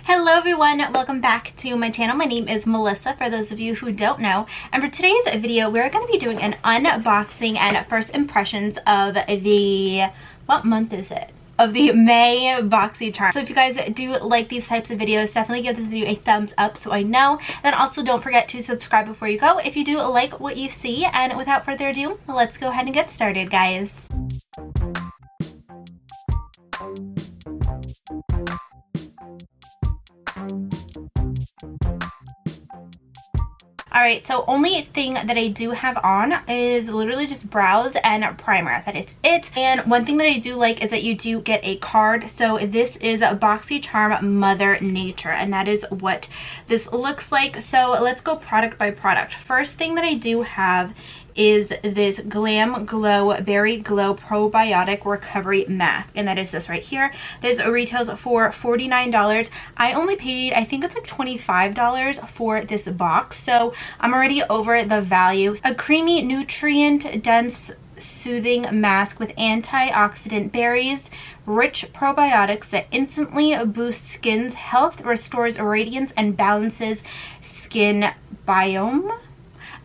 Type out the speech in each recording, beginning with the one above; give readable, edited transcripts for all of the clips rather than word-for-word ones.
Hello everyone, welcome back to my channel. My name is Melissa, for those of you who don't know. And for today's video, we're going to be doing an unboxing and first impressions of the, what month is it? Of the May Boxycharm. So if you guys do like these types of videos, definitely give this video a thumbs up so I know. Then also don't forget to subscribe before you go if you do like what you see. And without further ado, let's go ahead and get started, guys. Alright, so only thing that I do have on is literally just brows and primer. That is it. And one thing that I do like is that you do get a card. So this is a Boxycharm Mother Nature, and that is what this looks like. So let's go product by product. First thing that I do have is this Glam Glow Berry Glow Probiotic Recovery Mask, and that is this right here. This retails for $49. I only paid, I think it's like $25 for this box, so I'm already over the value. A creamy, nutrient dense, soothing mask with antioxidant berries, rich probiotics that instantly boosts skin's health, restores radiance, and balances skin biome.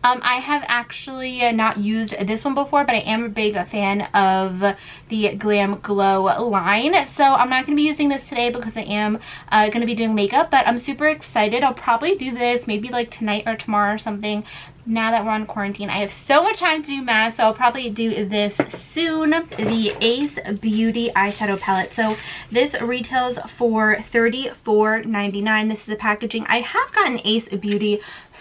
I have actually not used this one before, but I am a big fan of the Glam Glow line. So I'm not going to be using this today because I am going to be doing makeup, but I'm super excited. I'll probably do this maybe like tonight or tomorrow or something. Now that we're on quarantine, I have so much time to do masks, so I'll probably do this soon. The Ace Beauty eyeshadow palette. So this retails for $34.99. This is the packaging. I have gotten Ace Beauty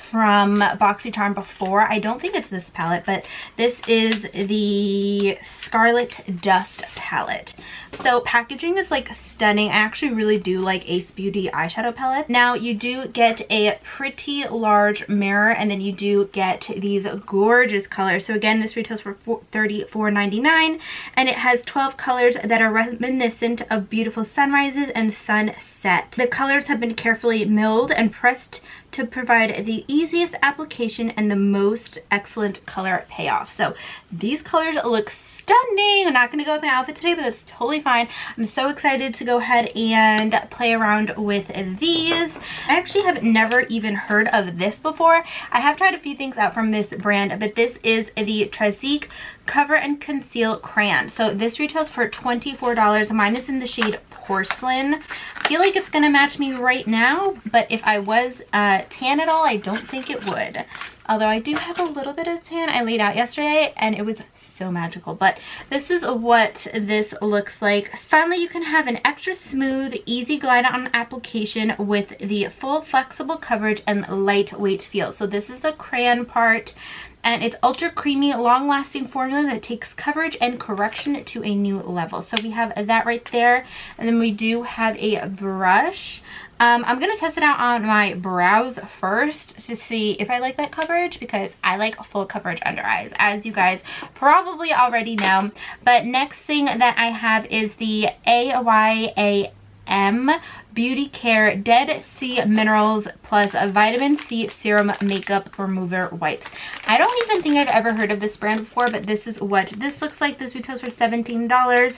from Boxycharm before. I don't think it's this palette, but this is the Scarlet Dust palette. So packaging is like stunning. I actually really do like Ace Beauty eyeshadow palette. Now you do get a pretty large mirror, and then you do get these gorgeous colors. So again, this retails for $34.99, and it has 12 colors that are reminiscent of beautiful sunrises and sunset. The colors have been carefully milled and pressed to provide the easiest application and the most excellent color payoff. So these colors look stunning. I'm not going to go with my outfit today, but that's totally fine. I'm so excited to go ahead and play around with these. I actually have never even heard of this before. I have tried a few things out from this brand, but this is the Trazique Cover and Conceal Crayon. So this retails for $24. Mine is in the shade Porcelain. I feel like it's gonna match me right now, but if I was tan at all, I don't think it would. Although I do have a little bit of tan. I laid out yesterday and it was so magical. But this is what this looks like. Finally, you can have an extra smooth, easy glide on application with the full flexible coverage and lightweight feel. So this is the crayon part, and it's ultra creamy, long-lasting formula that takes coverage and correction to a new level. So we have that right there, and then we do have a brush. I'm gonna test it out on my brows first to see if I like that coverage, because I like full coverage under eyes, as you guys probably already know. But next thing that I have is the AYAM Beauty Care Dead Sea Minerals plus a Vitamin C Serum Makeup Remover Wipes. I don't even think I've ever heard of this brand before, but this is what this looks like. This retails for $17.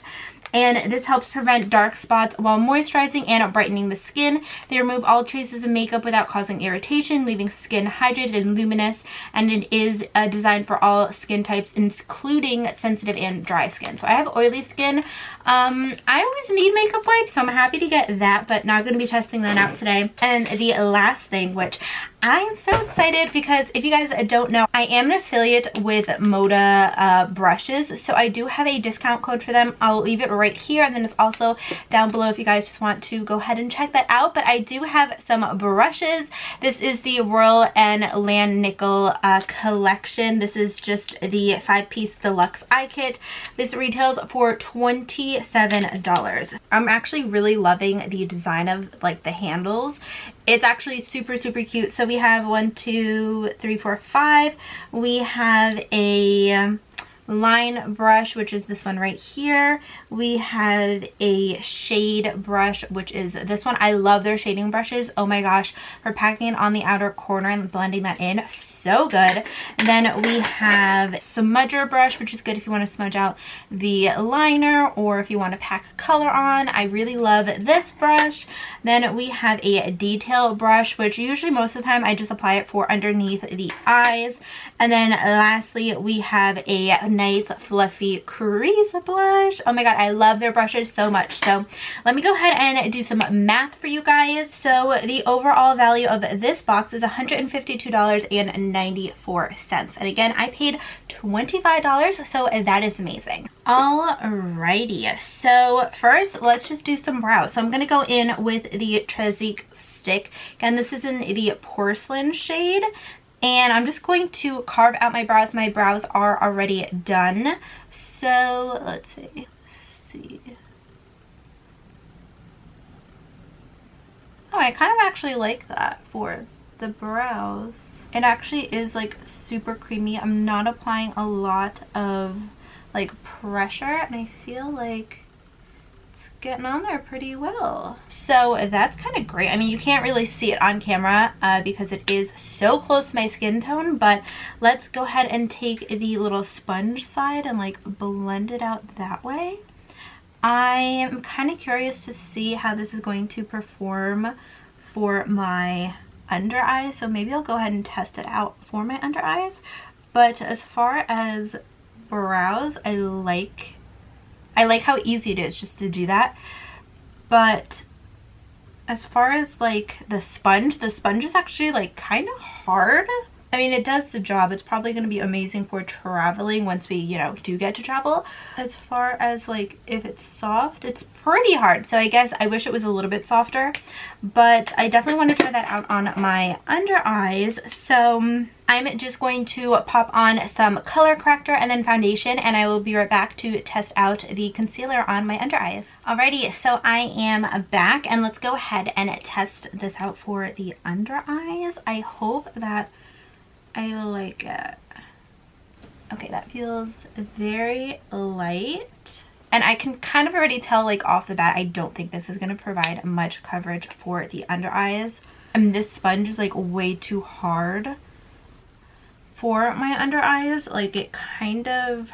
And this helps prevent dark spots while moisturizing and brightening the skin. They remove all traces of makeup without causing irritation, leaving skin hydrated and luminous. And it is designed for all skin types, including sensitive and dry skin. So I have oily skin. I always need makeup wipes, so I'm happy to get that, but not going to be testing that out today. And the last thing, which I'm so excited because if you guys don't know, I am an affiliate with Moda brushes, so I do have a discount code for them. I'll leave it right here, and then it's also down below if you guys just want to go ahead and check that out. But I do have some brushes. This is the Royal and Land Nickel collection. This is just the 5-piece deluxe eye kit. This retails for $27. I'm actually really loving the design of like the handles. It's actually super cute. So we have 1, 2, 3, 4, 5. We have a line brush, which is this one right here. We have a shade brush, which is this one. I love their shading brushes. Oh my gosh, for packing it on the outer corner and blending that in, so good. And then we have smudger brush, which is good if you want to smudge out the liner or if you want to pack color on. I really love this brush. Then we have a detail brush, which usually most of the time I just apply it for underneath the eyes. And then lastly, we have a nice fluffy crease blush. Oh my god, I love their brushes so much. So let me go ahead and do some math for you guys. So the overall value of this box is $152.94. And again, I paid $25, so that is amazing. Alrighty, so first let's just do some brows. So I'm gonna go in with the Trezic stick. Again, this is in the porcelain shade, and I'm just going to carve out my brows. My brows are already done. So let's see. Oh, I kind of actually like that for the brows. It actually is like super creamy. I'm not applying a lot of like pressure, and I feel like it's getting on there pretty well. So that's kind of great. I mean, you can't really see it on camera because it is so close to my skin tone, but let's go ahead and take the little sponge side and like blend it out that way. I am kind of curious to see how this is going to perform for my under eyes, so maybe I'll go ahead and test it out for my under eyes. But as far as brows, I like how easy it is just to do that. But as far as like the sponge is actually like kind of hard. I mean, it does the job. It's probably going to be amazing for traveling once we, you know, do get to travel. As far as like if it's soft, it's pretty hard. So I guess I wish it was a little bit softer, but I definitely want to try that out on my under eyes. So I'm just going to pop on some color corrector and then foundation, and I will be right back to test out the concealer on my under eyes. Alrighty, so I am back, and let's go ahead and test this out for the under eyes. I hope that I like it. Okay, that feels very light. And I can kind of already tell like off the bat, I don't think this is going to provide much coverage for the under eyes. I mean, this sponge is like way too hard for my under eyes. Like, it kind of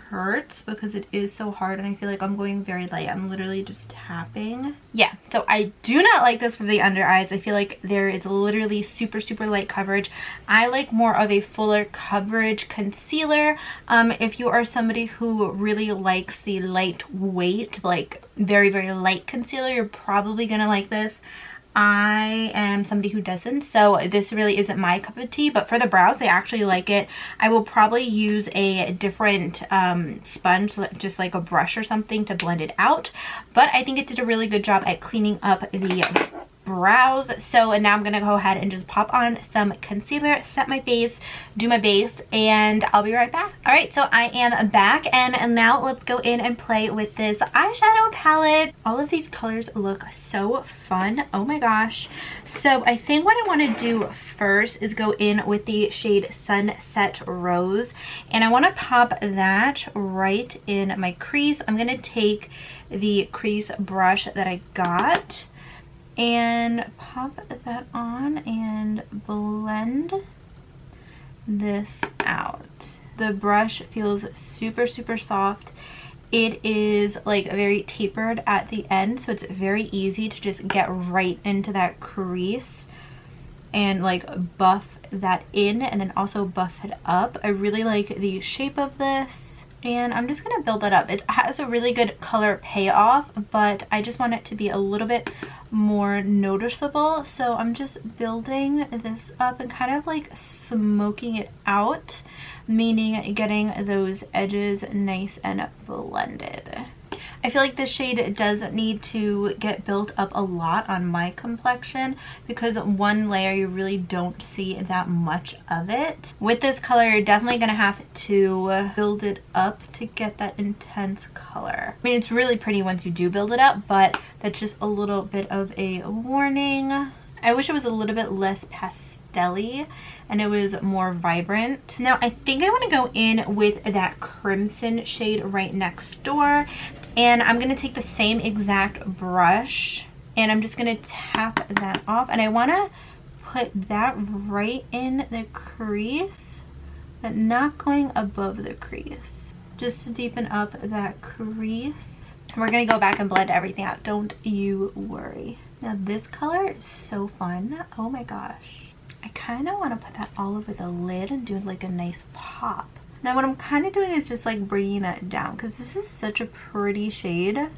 hurts because it is so hard, and I feel like I'm going very light. I'm literally just tapping. Yeah, so I do not like this for the under eyes. I feel like there is literally super light coverage. I like more of a fuller coverage concealer. If you are somebody who really likes the lightweight, like very light concealer, you're probably gonna like this. I am somebody who doesn't, so this really isn't my cup of tea. But for the brows, I actually like it. I will probably use a different sponge, just like a brush or something, to blend it out. But I think it did a really good job at cleaning up the brows. So now I'm gonna go ahead and just pop on some concealer, set my face, do my base, and I'll be right back. All right, so I am back, and now let's go in and play with this eyeshadow palette. All of these colors look so fun. Oh my gosh. So I think what I want to do first is go in with the shade Sunset Rose, and I want to pop that right in my crease. I'm gonna take the crease brush that I got and pop that on and blend this out. The brush feels super soft. It is like very tapered at the end, so it's very easy to just get right into that crease and like buff that in, and then also buff it up. I really like the shape of this, and I'm just gonna build it up. It has a really good color payoff, but I just want it to be a little bit more noticeable, so I'm just building this up and kind of like smoking it out, meaning getting those edges nice and blended. I feel like this shade does need to get built up a lot on my complexion because one layer you really don't see that much of it. With this color, you're definitely going to have to build it up to get that intense color. I mean, it's really pretty once you do build it up, but that's just a little bit of a warning. I wish it was a little bit less pastel-y and it was more vibrant. Now I think I want to go in with that crimson shade right next door, and I'm going to take the same exact brush and I'm just going to tap that off, and I want to put that right in the crease but not going above the crease, just to deepen up that crease. We're going to go back and blend everything out, don't you worry. Now this color is so fun. Oh my gosh. I kind of want to put that all over the lid and do like a nice pop. Now what I'm kind of doing is just like bringing that down because this is such a pretty shade.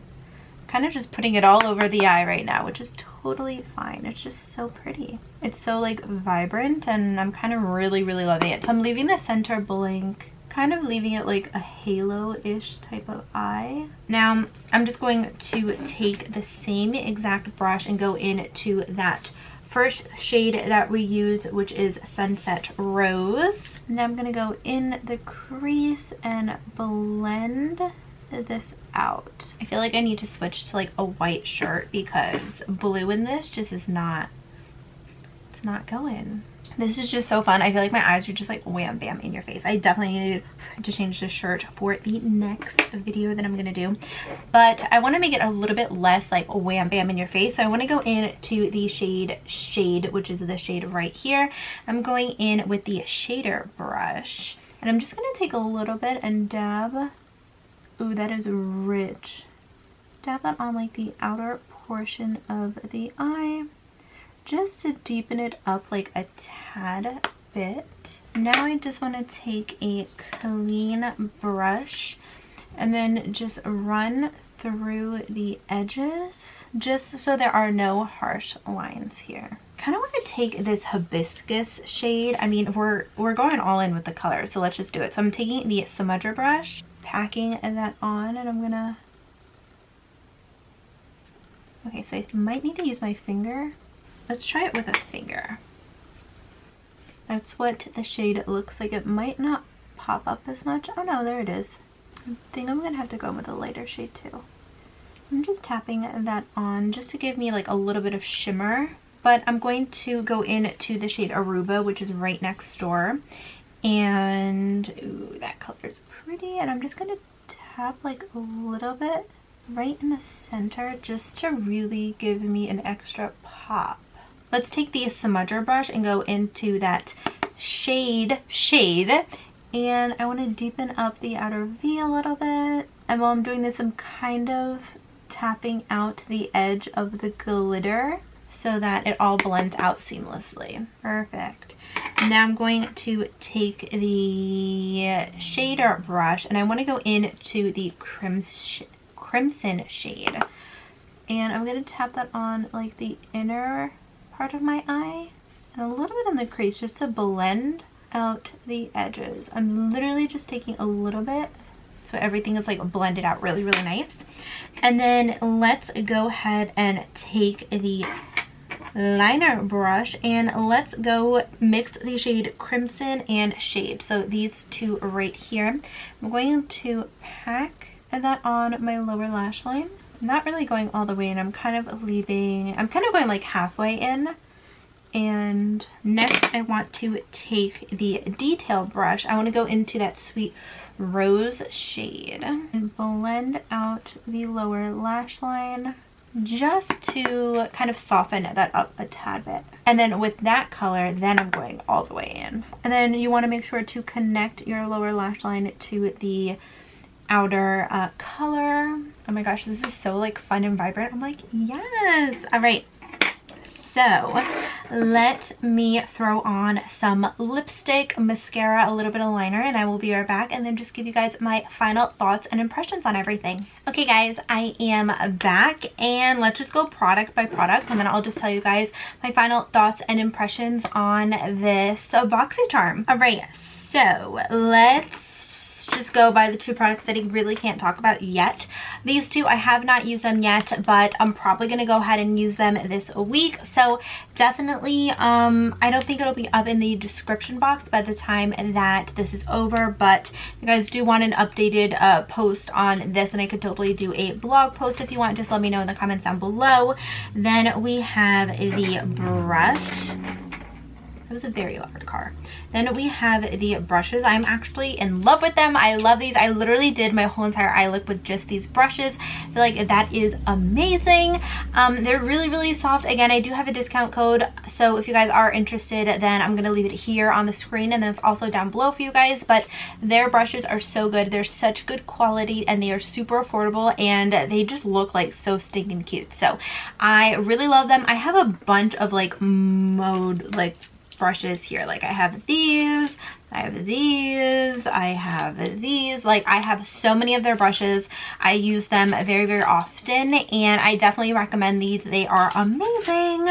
Kind of just putting it all over the eye right now, which is totally fine. It's just so pretty. It's so like vibrant and I'm kind of really loving it. So I'm leaving the center blank, kind of leaving it like a halo-ish type of eye. Now I'm just going to take the same exact brush and go into that first shade that we use, which is Sunset Rose. Now I'm gonna go in the crease and blend this out. I feel like I need to switch to like a white shirt because blue in this just is not, it's not going. This is just so fun. I feel like my eyes are just like wham bam in your face. I definitely need to change the shirt for the next video that I'm gonna do, but I want to make it a little bit less like wham bam in your face. So I want to go into the shade, which is the shade right here. I'm going in with the shader brush and I'm just gonna take a little bit and dab. Ooh, that is rich. Dab that on like the outer portion of the eye just to deepen it up like a tad bit. Now I just want to take a clean brush and then just run through the edges just so there are no harsh lines here. Kind of want to take this hibiscus shade. I mean, we're going all in with the color, so let's just do it. So I'm taking the smudger brush, packing that on, and I'm gonna, okay, so I might need to use my finger. Let's try it with a finger. That's what the shade looks like. It might not pop up as much. Oh no, there it is. I think I'm gonna have to go with a lighter shade too. I'm just tapping that on just to give me like a little bit of shimmer, but I'm going to go into the shade Aruba, which is right next door. And ooh, that color is pretty, and I'm just gonna tap like a little bit right in the center just to really give me an extra pop. Let's take the smudger brush and go into that shade, and I want to deepen up the outer V a little bit. And while I'm doing this, I'm kind of tapping out the edge of the glitter so that it all blends out seamlessly. Perfect. Now I'm going to take the shader brush and I want to go into the crimson shade. And I'm going to tap that on like the inner part of my eye and a little bit in the crease just to blend out the edges. I'm literally just taking a little bit so everything is like blended out really nice. And then let's go ahead and take the liner brush and let's go mix the shade Crimson and Shade. So these two right here. I'm going to pack that on my lower lash line. I'm not really going all the way in. I'm kind of going like halfway in. And next I want to take the detail brush. I want to go into that Sweet Rose shade and blend out the lower lash line just to kind of soften that up a tad bit. And then with that color, then I'm going all the way in. And then you want to make sure to connect your lower lash line to the outer color. Oh my gosh, this is so like fun and vibrant. I'm like, yes. All right. So let me throw on some lipstick, mascara, a little bit of liner, and I will be right back and then just give you guys my final thoughts and impressions on everything. Okay guys, I am back and let's just go product by product and then I'll just tell you guys my final thoughts and impressions on this Boxycharm. All right, so let's just go by the two products that I really can't talk about yet. These two, I have not used them yet, but I'm probably going to go ahead and use them this week. So definitely, I don't think it'll be up in the description box by the time that this is over, but if you guys do want an updated post on this, and I could totally do a blog post if you want, just let me know in the comments down below. Then we have the brush. That was a very loud car. Then we have the brushes. I'm actually in love with them. I love these. I literally did my whole entire eye look with just these brushes. I feel like that is amazing. They're really, really soft. Again, I do have a discount code, so if you guys are interested, then I'm gonna leave it here on the screen, and then it's also down below for you guys. But their brushes are so good. They're such good quality, and they are super affordable, and they just look like so stinking cute. So I really love them. I have a bunch of like brushes here. Like I have these, I have these, I have these. Like I have so many of their brushes. I use them very, very often, and I definitely recommend these. They are amazing.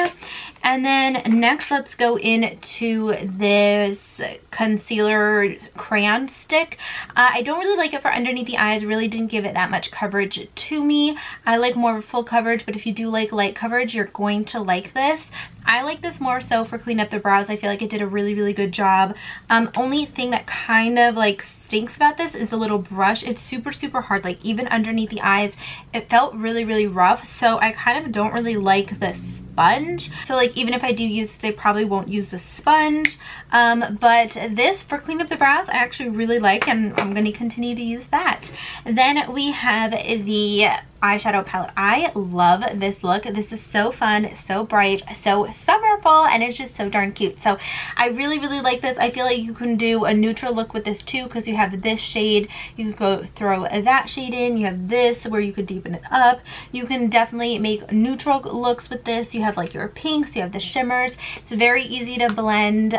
And then next, let's go into this concealer crayon stick. I don't really like it for underneath the eyes. Really didn't give it that much coverage to me. I like more full coverage, but if you do like light coverage, you're going to like this. I like this more so for clean up the brows. I feel like it did a really, really good job. Only thing that kind of like stinks about this is the little brush. It's super, super hard. Like even underneath the eyes, it felt really, really rough. So I kind of don't really like this sponge. So like even if I do use this, I probably won't use the sponge. But this for clean up the brows, I actually really like, and I'm going to continue to use that. Then we have the eyeshadow palette. I love this look. This is so fun, so bright, so summerful, and it's just so darn cute. So I really, really like this. I feel like you can do a neutral look with this too, because you have this shade. You could go throw that shade in. You have this where you could deepen it up. You can definitely make neutral looks with this. You have like your pinks, you have the shimmers. It's very easy to blend.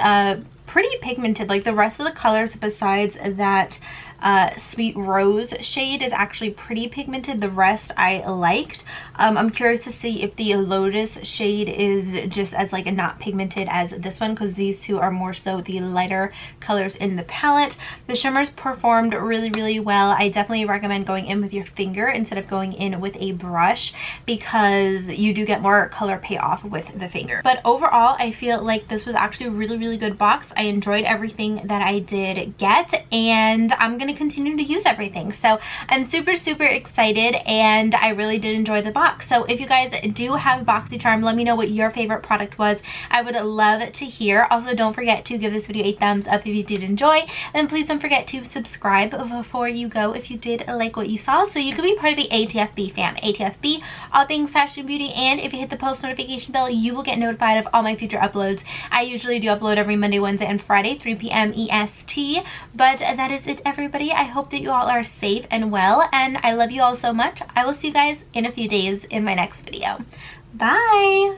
Pretty pigmented. Like the rest of the colors besides that Sweet Rose shade is actually pretty pigmented. The rest I liked. I'm curious to see if the Lotus shade is just as like not pigmented as this one, because these two are more so the lighter colors in the palette. The shimmers performed really, really well. I definitely recommend going in with your finger instead of going in with a brush, because you do get more color payoff with the finger. But overall, I feel like this was actually a really, really good box. I enjoyed everything that I did get, and I'm gonna continue to use everything. So I'm super, super excited, and I really did enjoy the box. So if you guys do have Boxycharm, let me know what your favorite product was. I would love to hear. Also, don't forget to give this video a thumbs up if you did enjoy, and please don't forget to subscribe before you go if you did like what you saw, so you could be part of the ATFB fam. ATFB, all things fashion and beauty, and if you hit the post notification bell, you will get notified of all my future uploads. I usually do upload every Monday, Wednesday, and Friday, 3 p.m. EST. But that is it, everybody. I hope that you all are safe and well, and I love you all so much. I will see you guys in a few days in my next video. Bye!